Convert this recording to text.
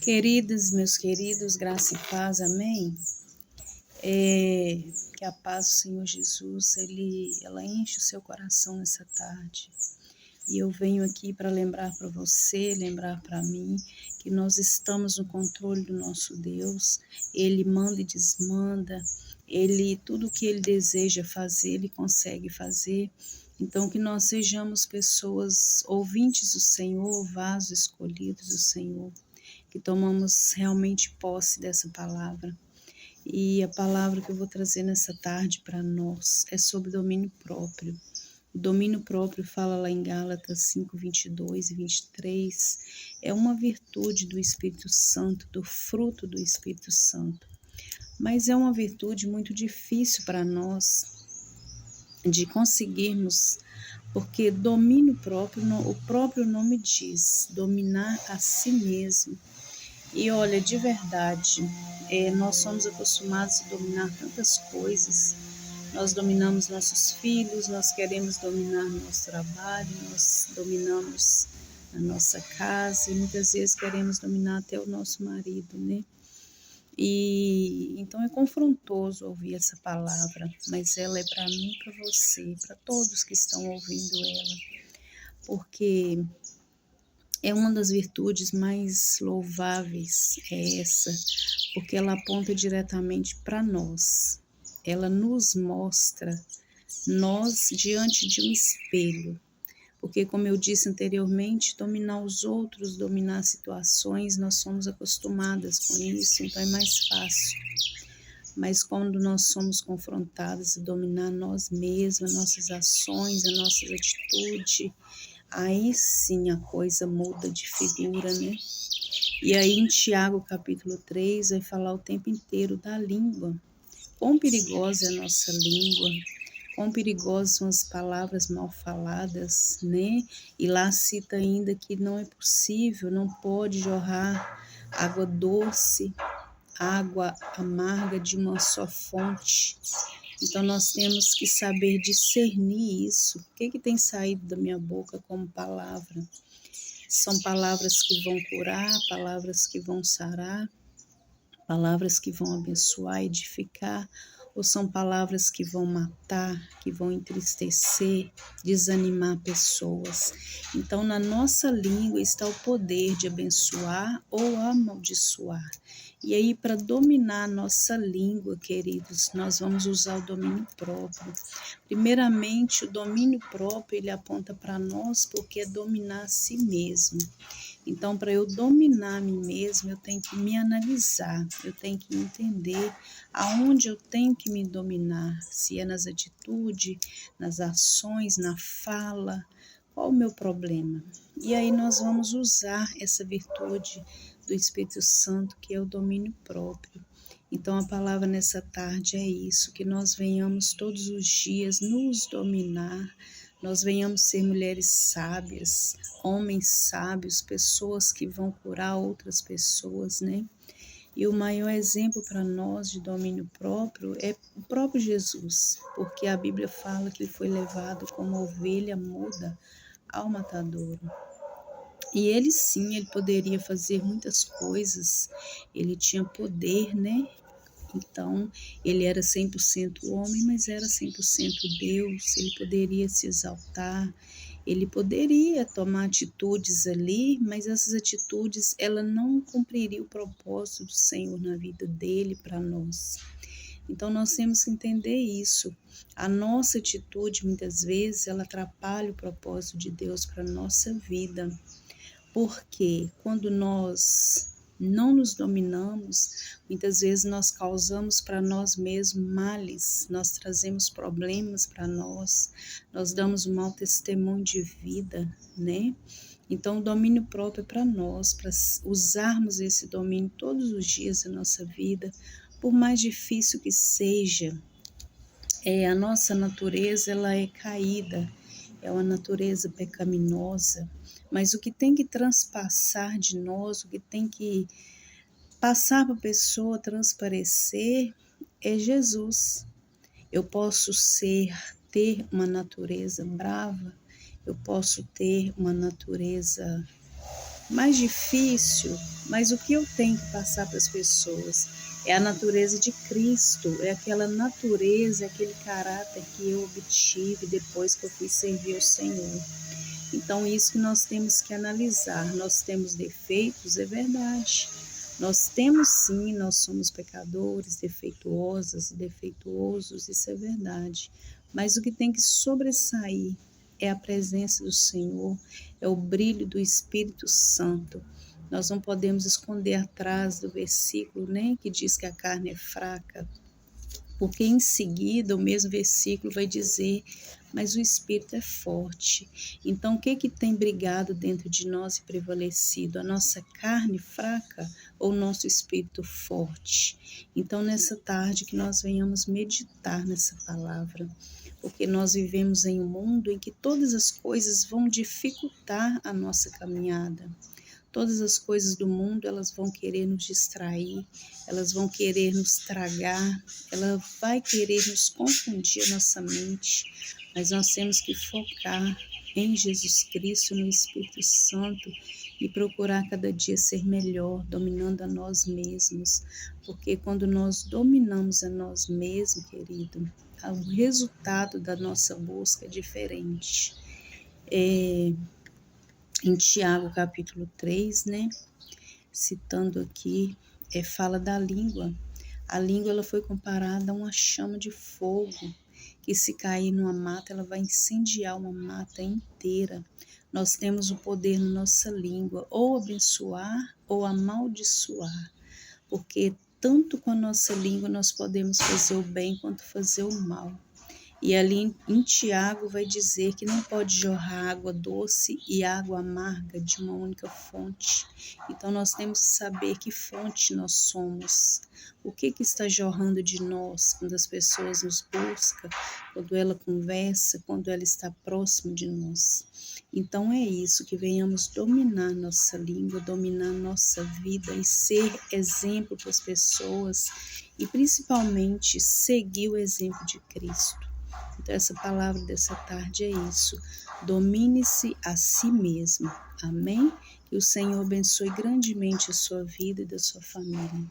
Queridos, meus queridos, graça e paz, amém? Que a paz do Senhor Jesus, ela enche o seu coração nessa tarde. E eu venho aqui para lembrar para você, lembrar para mim, que nós estamos no controle do nosso Deus. Ele manda e desmanda, tudo que Ele deseja fazer, Ele consegue fazer. Então, que nós sejamos pessoas ouvintes do Senhor, vasos escolhidos do Senhor, que tomamos realmente posse dessa palavra. E a palavra que eu vou trazer nessa tarde para nós é sobre domínio próprio. O domínio próprio fala lá em Gálatas 5, 22 e 23, é uma virtude do Espírito Santo, do fruto do Espírito Santo. Mas é uma virtude muito difícil para nós de conseguirmos, porque domínio próprio, o próprio nome diz, dominar a si mesmo. E olha, de verdade, nós somos acostumados a dominar tantas coisas. Nós dominamos nossos filhos, nós queremos dominar nosso trabalho, nós dominamos a nossa casa e muitas vezes queremos dominar até o nosso marido, né? E então é confrontoso ouvir essa palavra, mas ela é para mim e para você, para todos que estão ouvindo ela, porque é uma das virtudes mais louváveis, é essa, porque ela aponta diretamente para nós. Ela nos mostra nós diante de um espelho. Porque, como eu disse anteriormente, dominar os outros, dominar situações, nós somos acostumadas com isso, então é mais fácil. Mas quando nós somos confrontadas a dominar nós mesmos, nossas ações, a nossa atitude, aí sim a coisa muda de figura, né? E aí em Tiago capítulo 3 vai falar o tempo inteiro da língua. Quão perigosa é a nossa língua, quão perigosas são as palavras mal faladas, né? E lá cita ainda que não é possível, não pode jorrar água doce, água amarga de uma só fonte. Então nós temos que saber discernir isso. O que tem saído da minha boca como palavra? São palavras que vão curar, palavras que vão sarar, palavras que vão abençoar, edificar, ou são palavras que vão matar, que vão entristecer, desanimar pessoas. Então, na nossa língua está o poder de abençoar ou amaldiçoar. E aí, para dominar a nossa língua, queridos, nós vamos usar o domínio próprio. Primeiramente, o domínio próprio, ele aponta para nós porque é dominar a si mesmo. Então, para eu dominar a mim mesma, eu tenho que me analisar, eu tenho que entender aonde eu tenho que me dominar, se é nas atitudes, nas ações, na fala, qual o meu problema. E aí nós vamos usar essa virtude do Espírito Santo, que é o domínio próprio. Então, a palavra nessa tarde é isso, que nós venhamos todos os dias nos dominar, nós venhamos ser mulheres sábias, homens sábios, pessoas que vão curar outras pessoas, né? E o maior exemplo para nós de domínio próprio é o próprio Jesus, porque a Bíblia fala que ele foi levado como ovelha muda ao matadouro. E ele sim, ele poderia fazer muitas coisas, ele tinha poder, né? Então, ele era 100% homem, mas era 100% Deus, ele poderia se exaltar, ele poderia tomar atitudes ali, mas essas atitudes, ela não cumpriria o propósito do Senhor na vida dele para nós. Então, nós temos que entender isso. A nossa atitude, muitas vezes, ela atrapalha o propósito de Deus para a nossa vida. Porque quando nós não nos dominamos, muitas vezes nós causamos para nós mesmos males, nós trazemos problemas para nós damos um mau testemunho de vida, né? Então o domínio próprio é para nós, para usarmos esse domínio todos os dias da nossa vida, por mais difícil que seja. A nossa natureza, ela é caída, é uma natureza pecaminosa, mas o que tem que transpassar de nós, o que tem que passar para a pessoa, transparecer, é Jesus. Eu posso ter uma natureza brava, eu posso ter uma natureza mais difícil, mas o que eu tenho que passar para as pessoas é a natureza de Cristo, é aquela natureza, aquele caráter que eu obtive depois que eu fui servir ao Senhor. Então, isso que nós temos que analisar. Nós temos defeitos, é verdade. Nós temos sim, nós somos pecadores, defeituosos, isso é verdade. Mas o que tem que sobressair é a presença do Senhor, é o brilho do Espírito Santo. Nós não podemos esconder atrás do versículo, né, que diz que a carne é fraca, porque em seguida o mesmo versículo vai dizer, mas o Espírito é forte. Então, o que tem brigado dentro de nós e prevalecido? A nossa carne fraca ou o nosso Espírito forte? Então, nessa tarde que nós venhamos meditar nessa palavra, porque nós vivemos em um mundo em que todas as coisas vão dificultar a nossa caminhada. Todas as coisas do mundo, elas vão querer nos distrair, elas vão querer nos tragar, ela vai querer nos confundir a nossa mente, mas nós temos que focar em Jesus Cristo, no Espírito Santo e procurar cada dia ser melhor, dominando a nós mesmos, porque quando nós dominamos a nós mesmos, querido, o resultado da nossa busca é diferente. Em Tiago capítulo 3, né, citando aqui, fala da língua. A língua ela foi comparada a uma chama de fogo, que se cair numa mata, ela vai incendiar uma mata inteira. Nós temos o poder na nossa língua, ou abençoar ou amaldiçoar, porque tanto com a nossa língua nós podemos fazer o bem quanto fazer o mal. E ali em Tiago vai dizer que não pode jorrar água doce e água amarga de uma única fonte. Então nós temos que saber que fonte nós somos. O que está jorrando de nós quando as pessoas nos buscam, quando ela conversa, quando ela está próximo de nós. Então é isso, que venhamos dominar nossa língua, dominar nossa vida e ser exemplo para as pessoas e principalmente seguir o exemplo de Cristo. Então, essa palavra dessa tarde é isso. Domine-se a si mesmo. Amém? Que o Senhor abençoe grandemente a sua vida e da sua família.